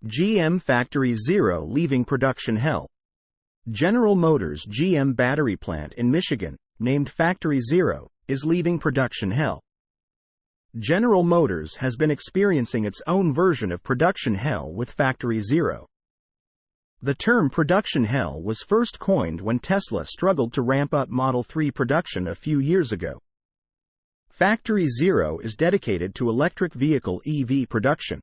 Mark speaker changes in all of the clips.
Speaker 1: GM Factory Zero leaving production hell. General Motors' GM battery plant in Michigan, named Factory Zero, is leaving production hell. General Motors has been experiencing its own version of production hell with Factory Zero. The term production hell was first coined when Tesla struggled to ramp up Model 3 production a few years ago. Factory Zero is dedicated to electric vehicle EV production.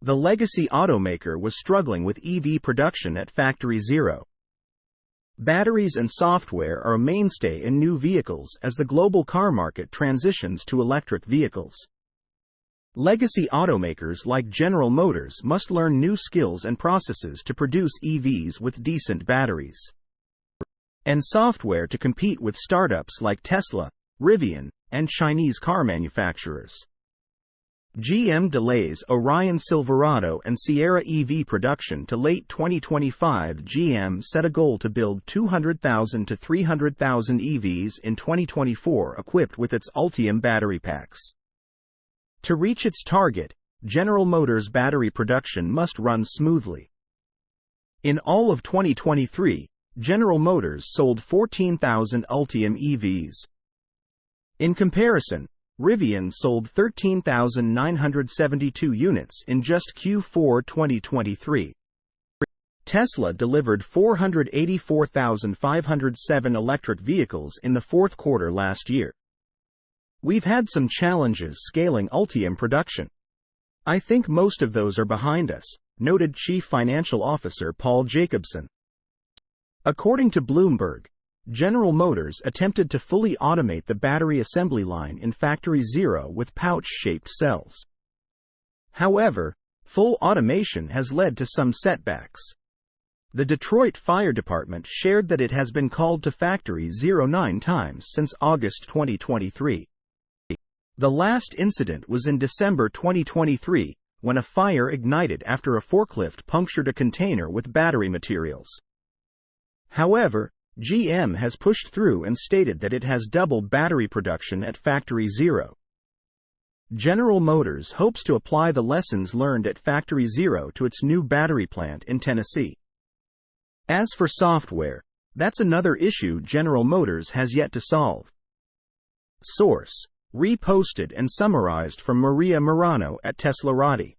Speaker 1: The legacy automaker was struggling with EV production at Factory Zero. Batteries and software are a mainstay in new vehicles as the global car market transitions to electric vehicles. Legacy automakers like General Motors must learn new skills and processes to produce EVs with decent batteries and software to compete with startups like Tesla, Rivian, and Chinese car manufacturers. GM delays Orion Silverado and Sierra EV production to late 2025. GM set a goal to build 200,000 to 300,000 EVs in 2024 equipped with its Ultium battery packs. To reach its target, General Motors battery production must run smoothly. In all of 2023, General Motors sold 14,000 Ultium EVs. In comparison, Rivian sold 13,972 units in just Q4 2023. Tesla delivered 484,507 electric vehicles in the fourth quarter last year. We've had some challenges scaling Ultium production. I think most of those are behind us, noted Chief Financial Officer Paul Jacobson. According to Bloomberg, General Motors attempted to fully automate the battery assembly line in Factory Zero with pouch-shaped cells. However, full automation has led to some setbacks. The Detroit Fire Department shared that it has been called to Factory Zero 9 times since August 2023. The last incident was in December 2023, when a fire ignited after a forklift punctured a container with battery materials. However, GM has pushed through and stated that it has doubled battery production at Factory Zero. General Motors hopes to apply the lessons learned at Factory Zero to its new battery plant in Tennessee. As for software, that's another issue General Motors has yet to solve. Source: reposted and summarized from Maria Merano at teslarati.